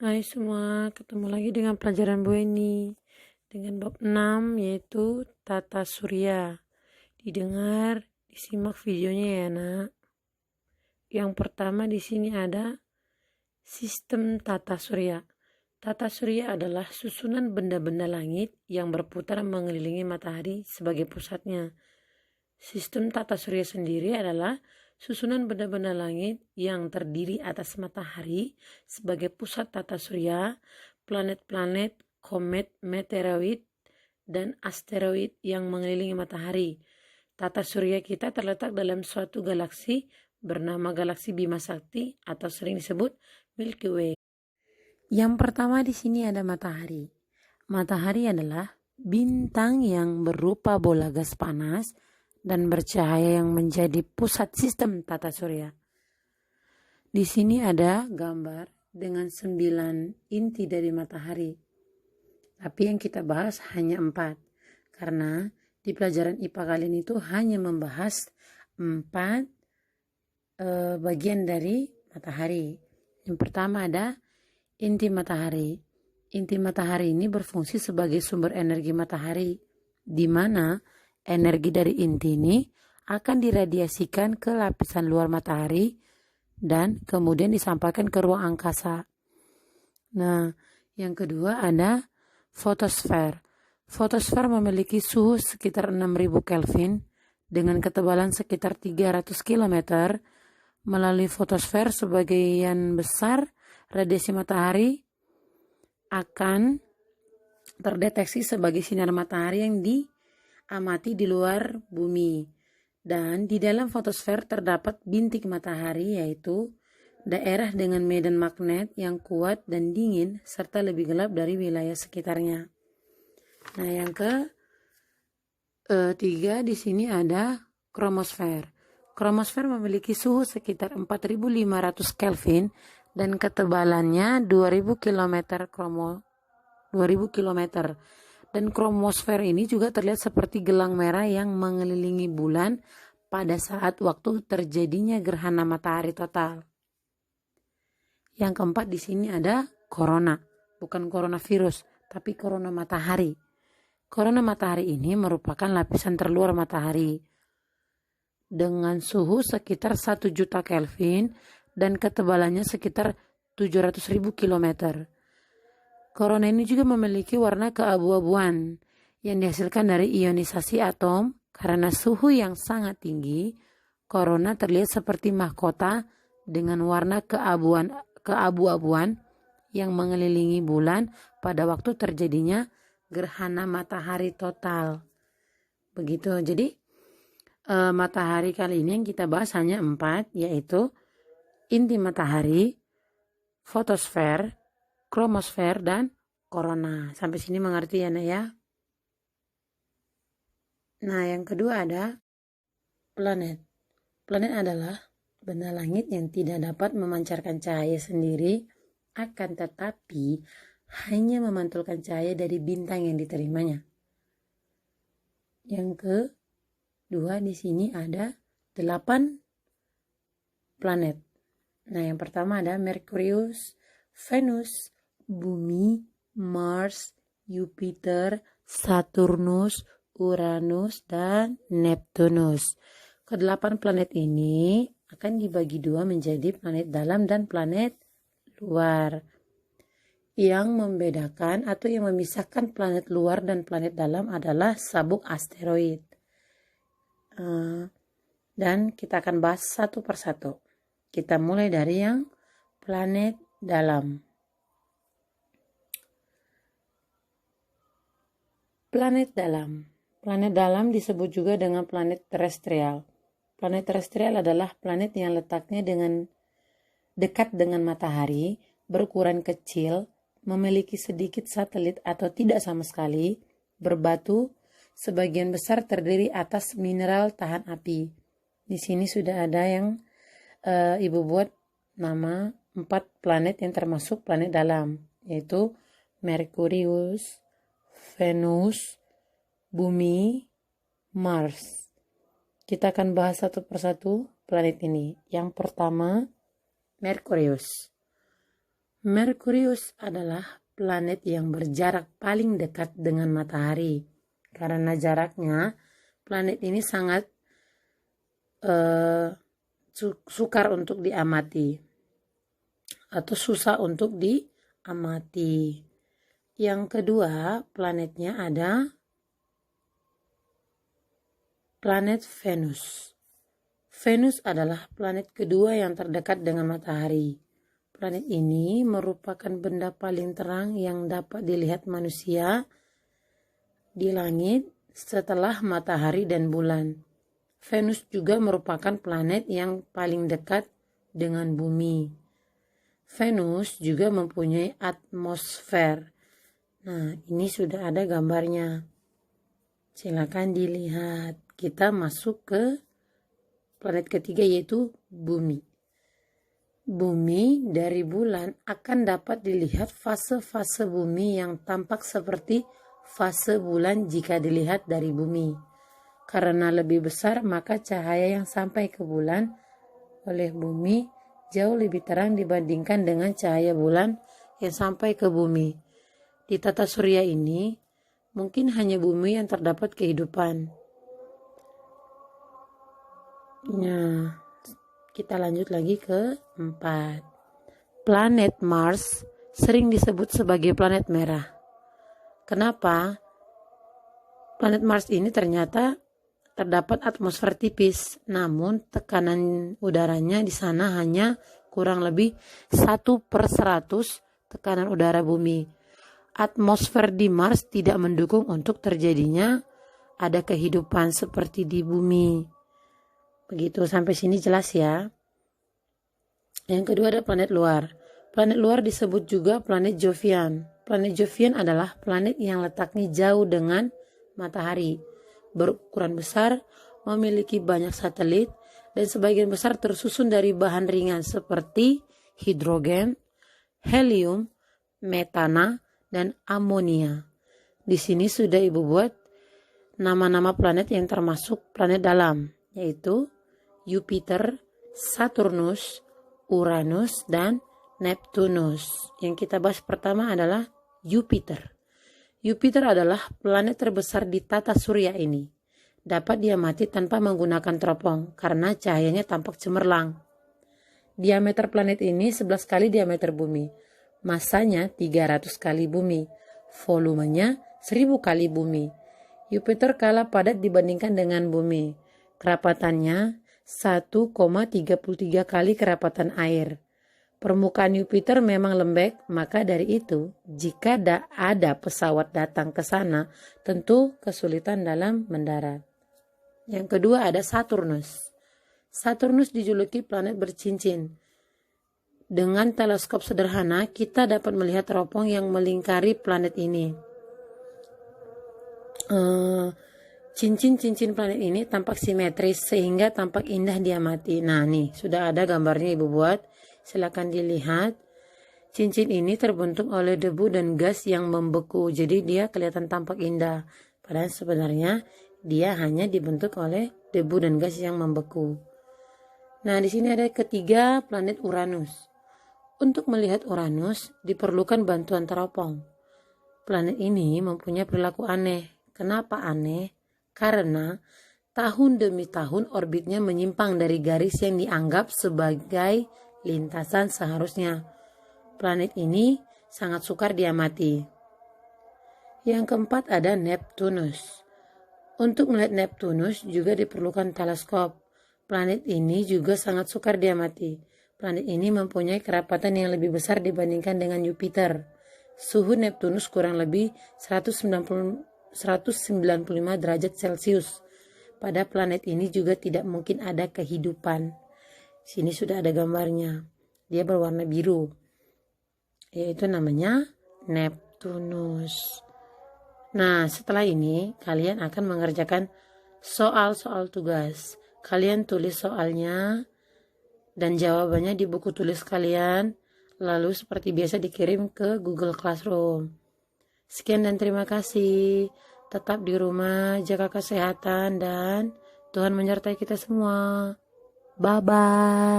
Hai semua, ketemu lagi dengan pelajaran Bu Eni dengan bab 6 yaitu tata surya. Didengar, disimak videonya ya, Nak. Yang pertama di sini ada sistem tata surya. Tata surya adalah susunan benda-benda langit yang berputar mengelilingi matahari sebagai pusatnya. Sistem tata surya sendiri adalah susunan benda-benda langit yang terdiri atas matahari sebagai pusat tata surya, planet-planet, komet, meteoroid, dan asteroid yang mengelilingi matahari. Tata surya kita terletak dalam suatu galaksi bernama galaksi Bima Sakti atau sering disebut Milky Way. Yang pertama di sini ada matahari. Matahari adalah bintang yang berupa bola gas panas dan bercahaya yang menjadi pusat sistem tata surya. Di sini ada gambar dengan 9 inti dari matahari. Tapi yang kita bahas hanya 4. Karena di pelajaran IPA kalian itu hanya membahas 4 bagian dari matahari. Yang pertama ada inti matahari. Inti matahari ini berfungsi sebagai sumber energi matahari, di mana energi dari inti ini akan diradiasikan ke lapisan luar matahari dan kemudian disampaikan ke ruang angkasa. Nah, yang kedua ada fotosfer. Fotosfer memiliki suhu sekitar 6000 Kelvin dengan ketebalan sekitar 300 km. Melalui fotosfer, sebagian besar radiasi matahari akan terdeteksi sebagai sinar matahari yang diamati di luar bumi. Dan di dalam fotosfer terdapat bintik matahari, yaitu daerah dengan medan magnet yang kuat dan dingin serta lebih gelap dari wilayah sekitarnya. Nah, yang ketiga di sini ada kromosfer. Kromosfer memiliki suhu sekitar 4500 Kelvin dan ketebalannya 2000 km. Dan kromosfer ini juga terlihat seperti gelang merah yang mengelilingi bulan pada saat waktu terjadinya gerhana matahari total. Yang keempat di sini ada corona, bukan coronavirus, tapi corona matahari. Corona matahari ini merupakan lapisan terluar matahari dengan suhu sekitar 1 juta Kelvin dan ketebalannya sekitar 700.000 km. Corona ini juga memiliki warna keabu-abuan yang dihasilkan dari ionisasi atom. Karena suhu yang sangat tinggi, corona terlihat seperti mahkota dengan warna keabu-abuan yang mengelilingi bulan pada waktu terjadinya gerhana matahari total. Begitu. Jadi matahari kali ini yang kita bahas hanya 4, yaitu inti matahari, fotosfer, kromosfer, dan corona. Sampai sini mengerti ya, Nak ya? Nah, yang kedua ada planet. Planet adalah benda langit yang tidak dapat memancarkan cahaya sendiri, akan tetapi hanya memantulkan cahaya dari bintang yang diterimanya. Yang kedua di sini ada 8 planet. Nah, yang pertama ada Merkurius, Venus, Bumi, Mars, Jupiter, Saturnus, Uranus, dan Neptunus. Ke-8 planet ini akan dibagi 2 menjadi planet dalam dan planet luar. Yang membedakan atau yang memisahkan planet luar dan planet dalam adalah sabuk asteroid. Dan kita akan bahas satu persatu. Kita mulai dari yang planet dalam. Planet dalam. Planet dalam disebut juga dengan planet terestrial. Planet terestrial adalah planet yang letaknya dekat dengan matahari, berukuran kecil, memiliki sedikit satelit atau tidak sama sekali, berbatu, sebagian besar terdiri atas mineral tahan api. Di sini sudah ada yang Ibu buat nama 4 planet yang termasuk planet dalam, yaitu Merkurius, Venus, Bumi, Mars. Kita akan bahas satu persatu planet ini. Yang pertama, Merkurius. Merkurius adalah planet yang berjarak paling dekat dengan matahari. Karena jaraknya, planet ini sangat sukar untuk diamati atau susah untuk diamati. Yang kedua, planetnya ada planet Venus. Venus adalah planet kedua yang terdekat dengan matahari. Planet ini merupakan benda paling terang yang dapat dilihat manusia di langit setelah matahari dan bulan. Venus juga merupakan planet yang paling dekat dengan bumi. Venus juga mempunyai atmosfer. Nah, ini sudah ada gambarnya. Silakan dilihat. Kita masuk ke planet ketiga, yaitu bumi. Bumi dari bulan akan dapat dilihat fase-fase bumi yang tampak seperti fase bulan jika dilihat dari bumi. Karena lebih besar, maka cahaya yang sampai ke bulan oleh bumi jauh lebih terang dibandingkan dengan cahaya bulan yang sampai ke bumi. Di tata surya ini, mungkin hanya bumi yang terdapat kehidupan. Nah, kita lanjut lagi ke 4. Planet Mars sering disebut sebagai planet merah. Kenapa? Planet Mars ini ternyata terdapat atmosfer tipis, namun tekanan udaranya di sana hanya kurang lebih 1/100 tekanan udara bumi. Atmosfer di Mars tidak mendukung untuk terjadinya ada kehidupan seperti di bumi. Begitu, sampai sini jelas ya. Yang kedua ada planet luar. Planet luar disebut juga planet Jovian. Planet Jovian adalah planet yang letaknya jauh dengan matahari, berukuran besar, memiliki banyak satelit, dan sebagian besar tersusun dari bahan ringan seperti hidrogen, helium, metana, dan amonia. Di sini sudah Ibu buat nama-nama planet yang termasuk planet dalam, yaitu Jupiter, Saturnus, Uranus, dan Neptunus. Yang kita bahas pertama adalah Jupiter. Jupiter adalah planet terbesar di tata surya ini. Dapat diamati tanpa menggunakan teropong karena cahayanya tampak cemerlang. Diameter planet ini 11 kali diameter bumi. Masanya 300 kali bumi. Volumenya 1000 kali bumi. Jupiter kalah padat dibandingkan dengan bumi. Kerapatannya 1,33 kali kerapatan air. Permukaan Jupiter memang lembek, maka dari itu jika ada pesawat datang ke sana, tentu kesulitan dalam mendarat. Yang kedua ada Saturnus. Saturnus dijuluki planet bercincin. Dengan teleskop sederhana, kita dapat melihat teropong yang melingkari planet ini. Cincin-cincin planet ini tampak simetris sehingga tampak indah diamati. Nah nih, sudah ada gambarnya Ibu buat. Silakan dilihat. Cincin ini terbentuk oleh debu dan gas yang membeku. Jadi dia kelihatan tampak indah. Padahal sebenarnya dia hanya dibentuk oleh debu dan gas yang membeku. Nah, di sini ada ketiga planet Uranus. Untuk melihat Uranus diperlukan bantuan teropong. Planet ini mempunyai perilaku aneh. Kenapa aneh? Karena tahun demi tahun orbitnya menyimpang dari garis yang dianggap sebagai lintasan seharusnya. Planet ini sangat sukar diamati. Yang keempat ada Neptunus. Untuk melihat Neptunus juga diperlukan teleskop. Planet ini juga sangat sukar diamati. Planet ini mempunyai kerapatan yang lebih besar dibandingkan dengan Jupiter. Suhu Neptunus kurang lebih 195 derajat Celcius. Pada planet ini juga tidak mungkin ada kehidupan. Sini sudah ada gambarnya. Dia berwarna biru. Yaitu namanya Neptunus. Nah, setelah ini kalian akan mengerjakan soal-soal tugas. Kalian tulis soalnya dan jawabannya di buku tulis kalian. Lalu seperti biasa dikirim ke Google Classroom. Sekian dan terima kasih. Tetap di rumah, jaga kesehatan, dan Tuhan menyertai kita semua. Bye-bye.